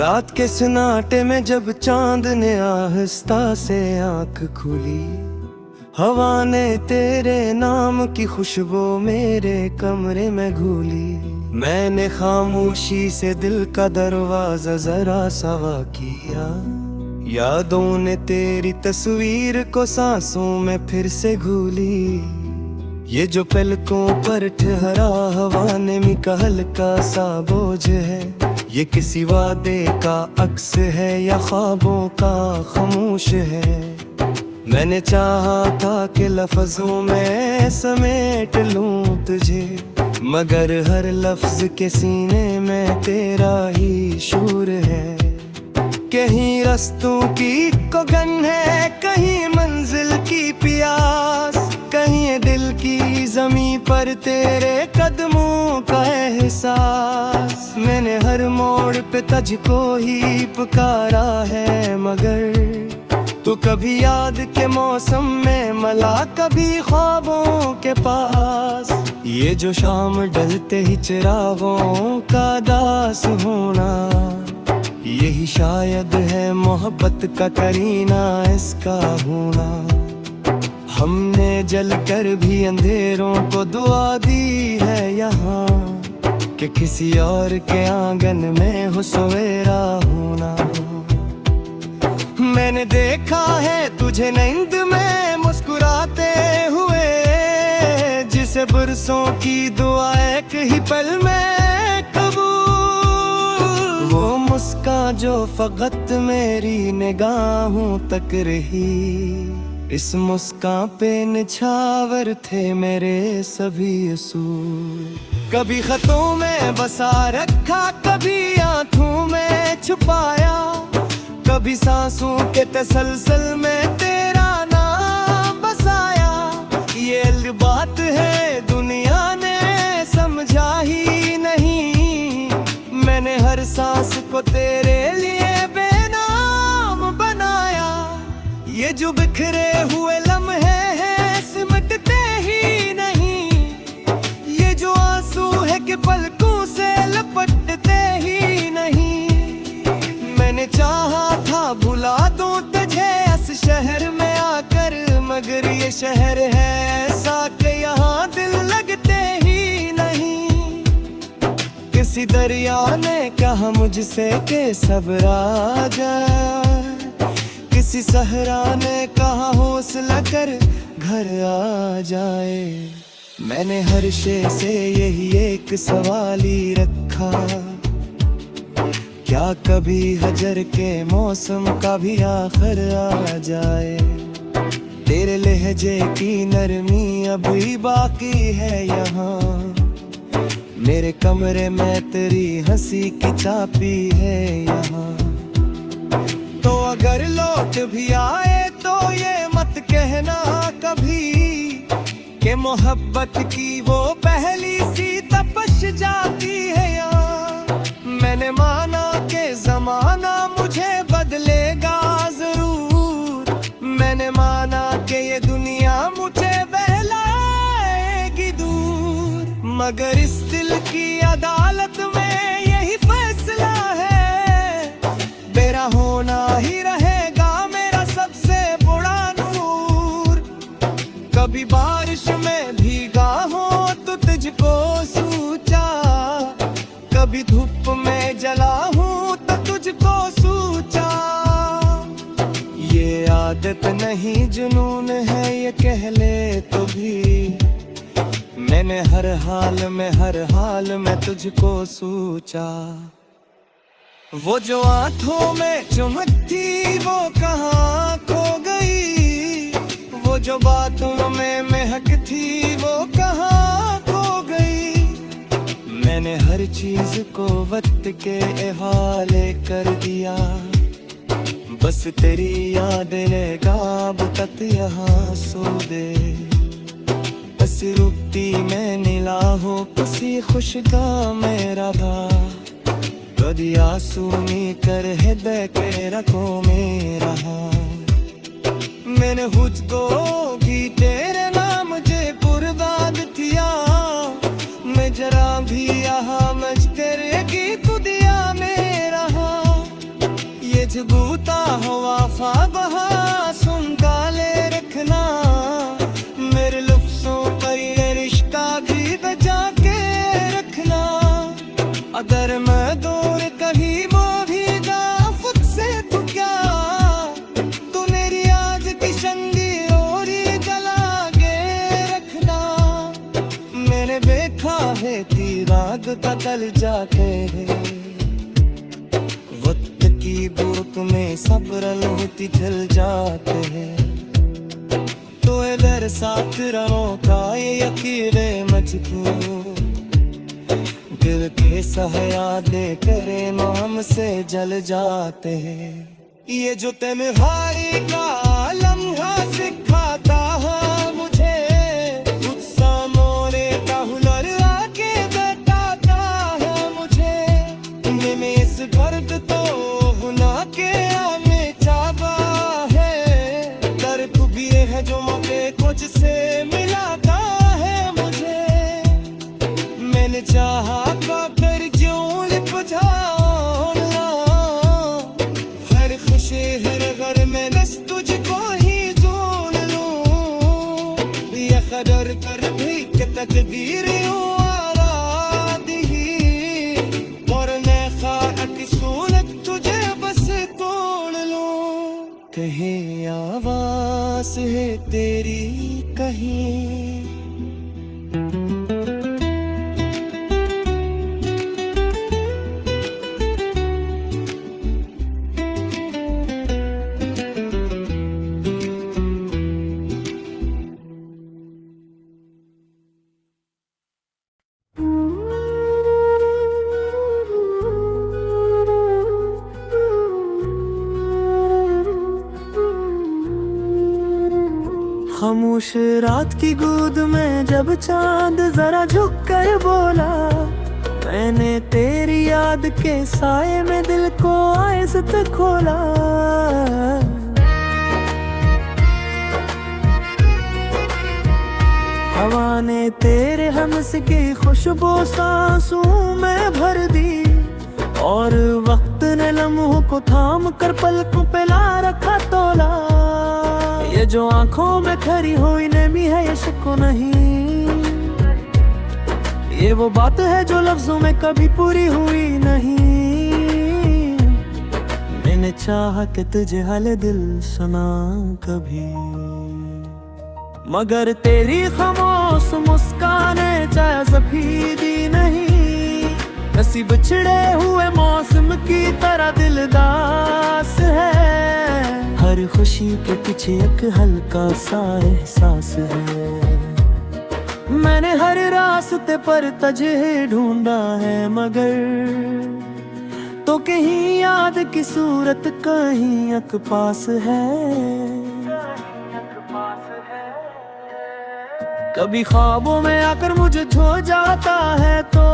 रात के सन्नाटे में जब चांद ने आहिस्ता से आंख खुली, हवा ने तेरे नाम की खुशबू मेरे कमरे में घुली। मैंने खामोशी से दिल का दरवाजा जरा सवा किया, यादों ने तेरी तस्वीर को सांसों में फिर से घुली। ये जो पलकों पर ठहरा हवा ने का हल्का सा बोझ है, ये किसी वादे का अक्स है या ख्वाबों का खामोश है। मैंने चाहा था कि लफ्जों में समेट लूं तुझे, मगर हर लफ्ज के सीने में तेरा ही शूर है। कहीं रस्तों की कोगन है, कहीं मंजिल की प्यास, कहीं दिल की जमीन पर तेरे कदमों का एहसास। मैंने हर मोड़ पे तुझको ही पुकारा है, मगर तू कभी याद के मौसम में मला, कभी ख्वाबों के पास। ये जो शाम ढलते ही चिरागों का दास होना, यही शायद है मोहब्बत का करीना इसका होना। हमने जल कर भी अंधेरों को दुआ दी है यहाँ, कि किसी और के आंगन में हो सवेरा होना। मैंने देखा है तुझे नींद में मुस्कुराते हुए, जिसे बरसों की दुआ एक ही पल में कबूल। वो मुस्कान जो फकत मेरी निगाहों तक रही, इस मुस्कान पे निछावर थे मेरे सभी असूल। कभी खतों में बसा रखा, कभी आंखों में छुपाया, कभी सांसों के तसलसल में तेरा नाम बसाया। ये बात है दुनिया ने समझा ही नहीं, मैंने हर सांस को तेरे लिए बेनाम बनाया। ये जो बिखरे हुए लम्हे हैं सिमटते ही नहीं, ये जो आंसू है कि पलकों से लपटते ही नहीं। मैंने चाहा था भुला दूं तुझे इस शहर में आकर, मगर ये शहर है ऐसा कि यहाँ दिल लगते ही नहीं। किसी दरिया ने कहा मुझसे कि सब्र आ जाए, किसी सहरा ने कहा हौसला कर घर आ जाए। मैंने हर शे से यही एक सवाल ही रखा, क्या कभी हजर के मौसम का भी आखिर आ जाए। तेरे लहजे की नरमी अभी बाकी है यहाँ, मेरे कमरे में तेरी हंसी की चापी है यहाँ। तो अगर लौट भी आए तो ये मत कहना कभी, कि मोहब्बत की वो पहली सी तपश जाती है यहाँ। मैंने माना कि जमाना मुझे बदलेगा जरूर, मैंने माना कि ये दुनिया मुझे बहलाएगी दूर, मगर इस दिल की अदालत में यही फैसला है, मेरा होना ही रहेगा मेरा सबसे बड़ा नूर। कभी बारिश में भीगा हूँ तो तुझको सूचा, कभी धूप में जला हूँ तो तुझको सूचा। ये आदत नहीं जुनून है ये कह ले तो भी, मैंने हर हाल में तुझको सूचा। वो जो आंखों में चमक थी वो कहाँ खो गई, वो जो बातों में महक थी वो कहाँ खो गई। मैंने हर चीज को वक्त के हवाले कर दिया, बस तेरी याद गाब तक यहाँ सो दे। बस रुकती मैं निलाहों किसी खुशगा मेरा था, कभी आंसूनी कर हृदय के रखो मेरा। मैंने खुद को भी तेरे नाम जे पुरबाद थिया, मैं जरा भी यहाँ मच कर की तू दिया मेरा। बदल जाते हैं। वक्त की बुरुक में सब रंग जल जाते हैं। तो इधर साथ रंगों का ये अकेले मजबूर, दिल के सहयादे करे हमसे जल जाते हैं। ये जो तुम्हारी का लम्हा सिखाता है मुझे, गुस्सा मोरे का हुनर आके बताता है मुझे। मैं इस दर्द तो भुला के हमें चाहता है। दर्द भी है जो मुझे कुछ से मिलाता है मुझे। मैंने चाहा कर क्यों लिप जाना, हर खुशी हर घर में बस तुझको ही ढूंढ लूं। ये कदर कर भी कि तकदीर यूं आराधी, और मैं ख्वाह की सूरत तुझे बस तोड़ लूं। कहीं आवाज़ है तेरी कहीं, खामोश रात की गोद में जब चांद जरा झुक कर बोला, मैंने तेरी याद के साए में दिल को आइज़त खोला। हवा ने तेरे हमस की खुशबू सांसों में भर दी, और वक्त ने लम्हों को थाम कर पलकों पे ला रखा तोला। ये जो आंखों में खरी हुई नमी है ये शको नहीं, ये वो बात है जो लफ्जों में कभी पूरी हुई नहीं। मैंने चाहा कि तुझे हाल दिल सुना कभी, मगर तेरी खामोश मुस्काने जायज़ भी दी नहीं। नसीब छिड़े हुए मौसम की तरह दिलदास है, हर खुशी के पीछे एक हल्का सा एहसास है। मैंने हर रास्ते पर तुझे ढूंढा है, मगर तो कहीं याद की सूरत कहीं अक पास है। कभी ख्वाबों में आकर मुझे छो जाता है तो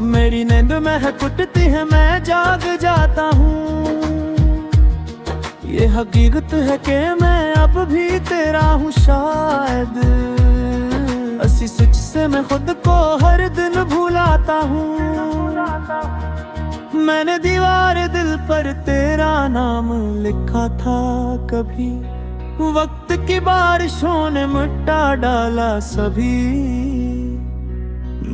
मेरी नींद में है कुटती है, मैं जाग जाता हूँ। ये हकीकत है कि मैं अब भी तेरा हूँ शायद, असी सच से मैं खुद को हर दिन भुलाता हूँ। मैंने दीवार दिल पर तेरा नाम लिखा था कभी, वक्त की बारिशों ने मिटा डाला सभी।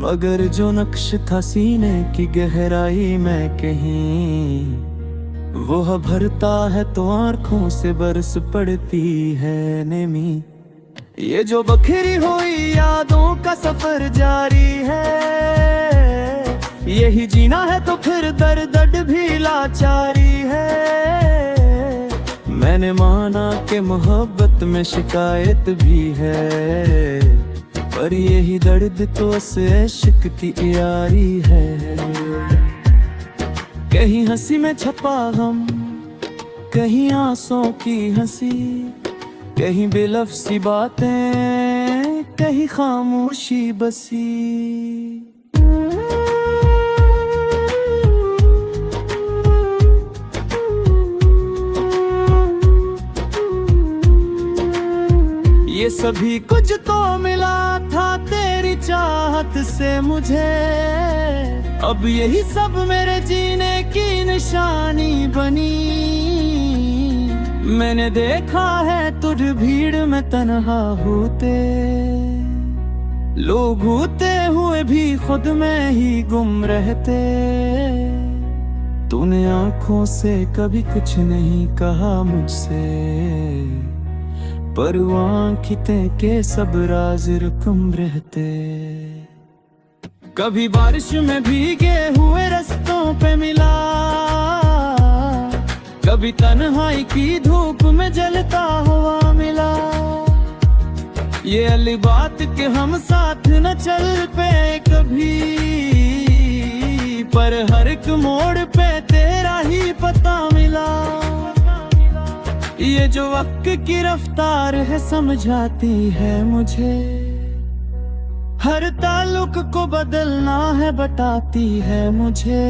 मगर जो नक्श था सीने की गहराई में कहीं, वो भरता है तो आँखों से बरस पड़ती है नेमी। ये जो बखरी हुई यादों का सफर जारी है, यही जीना है तो फिर दर्द भी लाचारी है। मैंने माना कि मोहब्बत में शिकायत भी है, पर यही दर्द तो इश्क की यारी है। कहीं हंसी में छपा गम, कहीं आंसुओं की हंसी, कहीं बेलफ्ज़ी बातें, कहीं खामोशी बसी। ये सभी कुछ तो मिला था तेरी चाहत से मुझे, अब यही सब मेरे जीने की निशानी बनी। मैंने देखा है तुझ भीड़ में तन्हा होते, लोग होते हुए भी खुद में ही गुम रहते। तूने आंखों से कभी कुछ नहीं कहा मुझसे, पर वो आँखें के सब राज रकम रहते। कभी बारिश में भीगे हुए रास्तों पे मिला, कभी तन्हाई की धूप में जलता हुआ मिला। ये अली बात कि हम साथ न चल पे कभी, पर हर एक मोड़ पे तेरा ही पता मिला। ये जो वक्त की रफ्तार है समझाती है मुझे, हर ताल्लुक को बदलना है बताती है मुझे।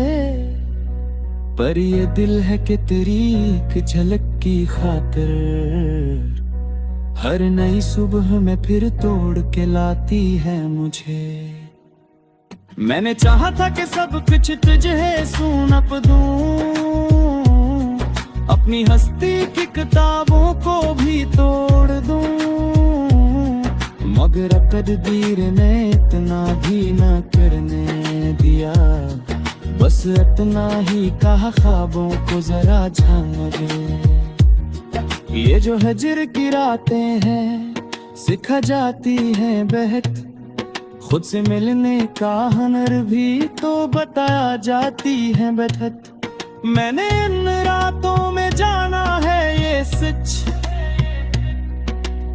पर ये दिल है कि तेरी एक झलक की खातिर हर नई सुबह में फिर तोड़ के लाती है मुझे। मैंने चाहा था कि सब कुछ तुझे सूनप दूं, अपनी हस्ती की किताबों को भी तोड़ दूं, मगर तकदीर ने इतना भी न करने दिया। बस इतना ही कहा ख्वाबों को जरा झांक दे। ये जो हजर की रातें हैं सिखा जाती हैं बहत, खुद से मिलने का हुनर भी तो बताया जाती है बहत। मैंने इन रातों में जाना है ये सच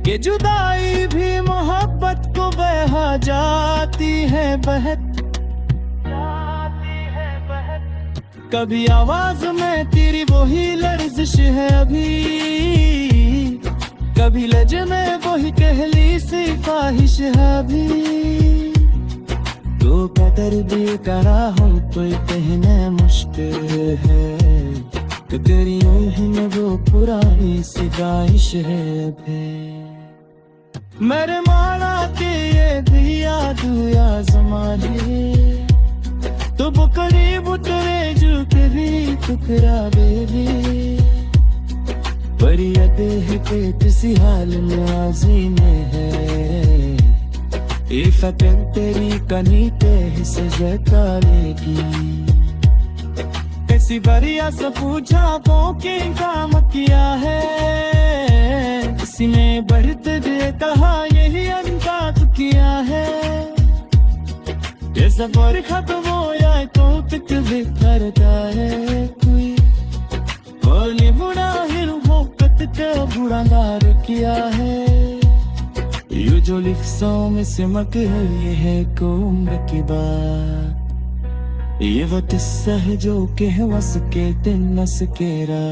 कि जुदाई भी मोहब्बत को बहा जाती है बहत। कभी आवाज में तेरी वही लर्जिश है अभी, कभी लहजे में वही कहली सी ख्वाहिश है अभी। तो कदर भी करा हो तो कहना मुश्किल है कि तेरी रूह में वो पुरानी सी ख्वाहिश है अभी। मेरे माना के ये भी याद या ज़माने, तो वो करीब उतरे जो कभी टुकड़ा बेबी। पर ये देह के किसी हाल में आजी में है, इफ़तन तेरी कनी पे हिस्से जतालेगी। किसी बरिया से पूछा के काम किया है, किसी ने बढ़ते दे कहा यही अंदाज किया है। ये सफर खत्म हो जाए तो तक भी करता है कोई, बोली बुरा ही मोहब्बत का बुरा नार किया है। ये जो लिफ्सों में सिमट ये है को उम्र की बात, ये वो किस्सा है जो कहवा सके दिन न सकेरा।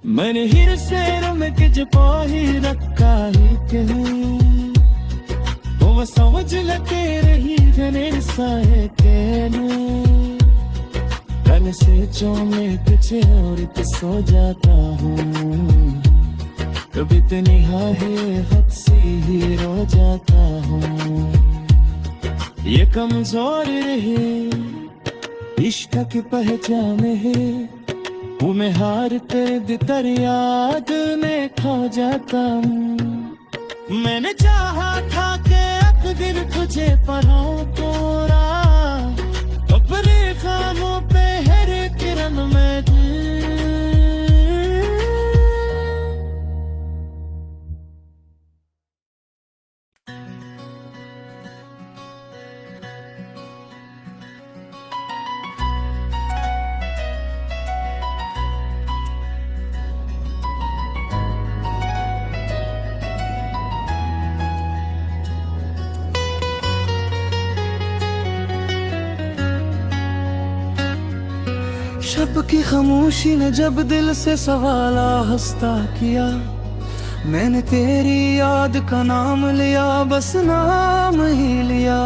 मैंने हिर से रम के जपा ही रखा ही कहूँ, वो समझ लगे रही जने साए तेनू। कल से जो मैं कुछ और सो जाता हूँ, कभी इतनी है हद से ही रो जाता हूँ। ये कमजोर रहे इश्क की पहचान है, वो मैं हार तेरे दर याद में खा जाता हूँ। मैंने चाहा था कि एक दिन तुझे पढ़ाऊं तोरा, अपने खामों पे हर किरण में शब की खामोशी ने जब दिल से सवाला हंसता किया, मैंने तेरी याद का नाम लिया, बस नाम ही लिया।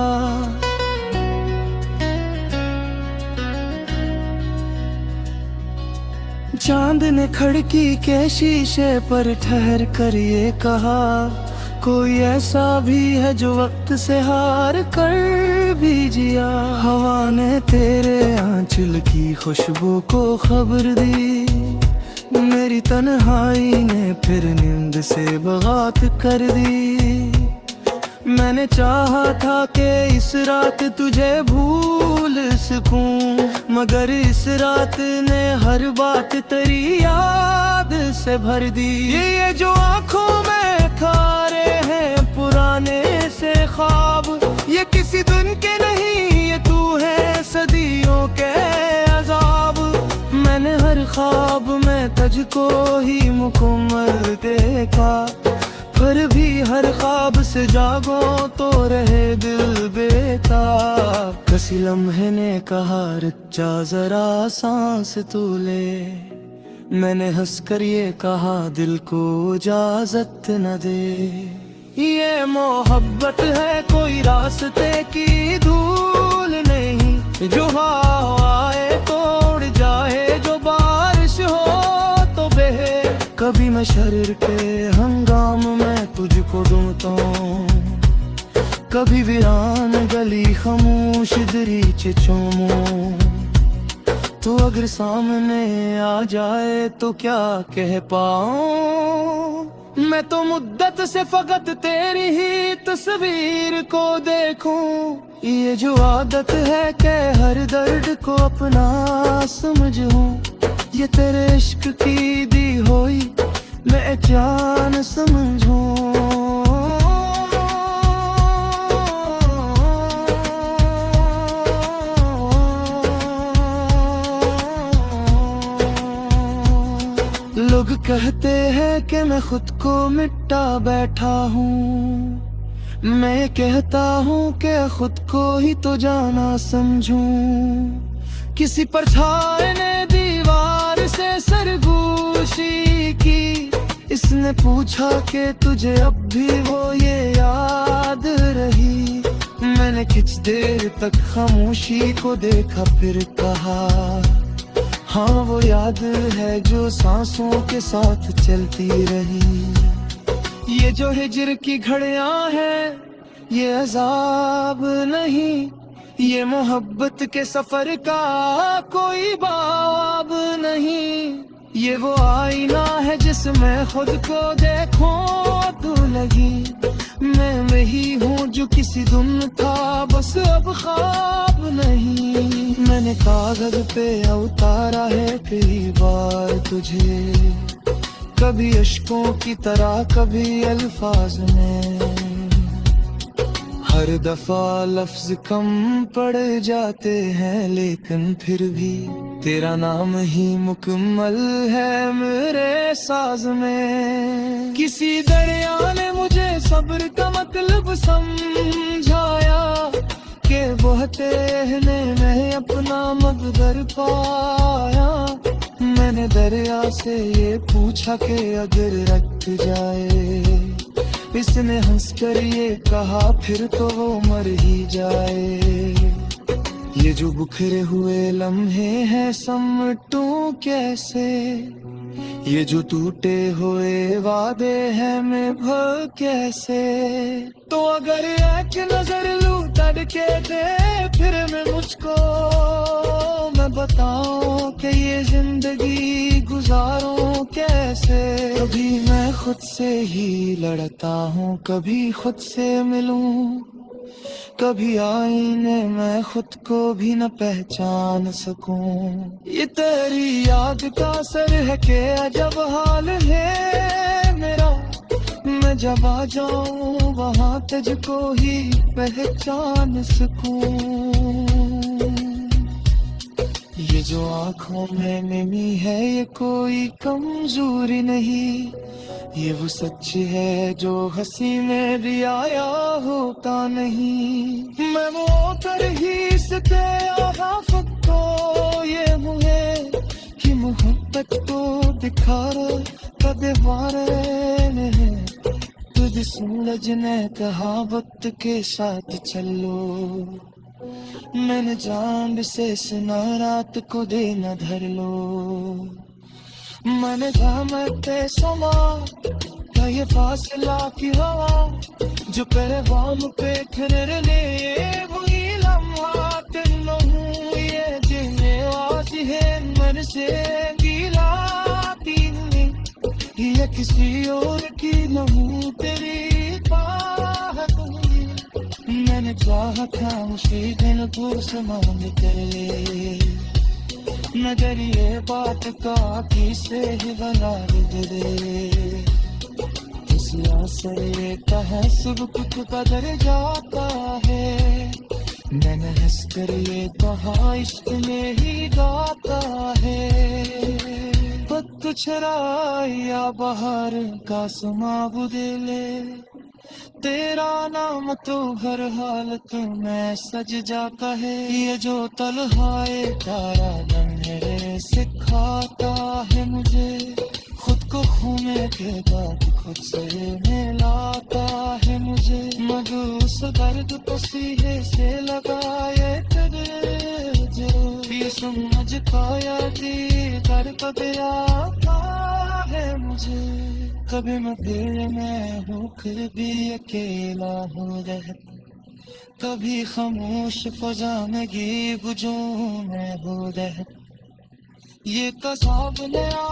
चांद ने खिड़की के शीशे पर ठहर कर ये कहा, कोई ऐसा भी है जो वक्त से हार कर भी जिया। हवा ने तेरे आंचल की खुशबू को खबर दी, मेरी तन्हाई ने फिर नींद से बगात कर दी। मैंने चाहा था कि इस रात तुझे भूल सकूं, मगर इस रात ने हर बात तेरी याद से भर दी। ये जो आंखों में खारे हैं पुराने से ख्वाब, ये किसी दिन के नहीं, ये तू है सदियों के अजाब। मैंने हर ख्वाब में तुझको ही मुकम्मल देखा, फिर भी हर ख्वाब से जागो तो रहे दिल बेताब। किसी लम्हे ने कहा रच्चा जरा सांस तू ले, मैंने हंसकर ये कहा दिल को इजाजत न दे। ये मोहब्बत है कोई रास्ते की धूल नहीं, जो हवाए तोड़ जाए, जो बारिश हो तो बहे। कभी मैं शरीर के हंगाम में तुझको ढूंढता हूँ, कभी वीरान गली खामोश दरीचे चूमूं। तो अगर सामने आ जाए तो क्या कह पाऊं, मैं तो मुद्दत से फकत तेरी ही तस्वीर को देखूं। ये जो आदत है कि हर दर्द को अपना समझूं, ये तेरे इश्क की दी हुई मैं जान समझूं। लोग कहते हैं कि मैं खुद को मिटा बैठा हूँ, मैं कहता हूँ कि खुद को ही तो जाना समझूं। किसी परछाई ने दीवार से सरगोशी की, इसने पूछा कि तुझे अब भी वो ये याद रही। मैंने कुछ देर तक खामोशी को देखा, फिर कहा हाँ वो याद है जो सांसों के साथ चलती रही। ये जो हिजर की घड़ियां हैं ये अजाब नहीं, ये मोहब्बत के सफर का कोई बाब नहीं। ये वो आईना है जिसमें खुद को देखो तो लगी, मैं वही हूँ जो किसी दिन था बस अब ख्वाब नहीं। मैंने कागज पे उतारा है कई बार तुझे, कभी अश्कों की तरह कभी अल्फाज में। हर दफा लफ्ज कम पड़ जाते हैं लेकिन फिर भी तेरा नाम ही मुकम्मल है मेरे साज में। किसी दरिया ने मुझे सब्र का मतलब समझाया कि बहते रहने में अपना मकदर पाया। मैंने दरिया से ये पूछा कि अगर रख जाए, इसने हंसकर ये कहा फिर तो वो मर ही जाए। ये जो बिखरे हुए लम्हे हैं समटूं कैसे, ये जो टूटे हुए वादे हैं मैं भर कैसे। तो अगर एक नजर लूं तड़के दे फिर मैं मुझको, मैं बताऊं कि ये जिंदगी गुजारूं कैसे। कभी मैं खुद से ही लड़ता हूँ, कभी खुद से मिलूं, कभी आईने मैं खुद को भी न पहचान सकूं। ये तेरी याद का असर है कि अजब हाल है मेरा, मैं जब आ जाऊं वहाँ तुझको ही पहचान सकूं। ये जो आँखों में नमी है ये कोई कमजोरी नहीं, ये वो सच है जो हंसी में भी आया होता नहीं। मैं वो कर ही सके आफत तो ये हुए कि मोहब्बत को दिखा कदवारे में। तुझ सूरज ने कहा वक्त के साथ चलो, मैंने जान से सुना रात को देना धर लो। मैंने जामते समा का ये फासला की हवा, जो पैगाम पे खरने वही लम्हा तेन हूँ। ये जिन्ने वासी है मन से गिला तीन, ये किसी और की न हूँ तेरी बात हुई। मैंने चाहा था उसी दिन पुरसमान कर ले, नजरिए बात का किसे ही बना दे। इस किसी आसरे का है सब कुछ बदल जाता है। मैंने हंस कर ये कहा इश्क में ही गाता है। पत्त छरा या बाहर का समा बुदले, तेरा नाम तो हर हालत में सज जाता है। ये जो तलहाए तारा मेरे सिखाता है मुझे, खुद को खोने के बाद खुद से मिलाता है मुझे। मधुस दर्द को सीने से लगाए तेरे जो ये समझ पाया दीदार कब आता है मुझे। कभी मैं भीड़ में हूँ फिर भी अकेला हूँ रह, कभी खामोश फजा में गीत बुझूं मैं हूँ रह। ये कसाब नया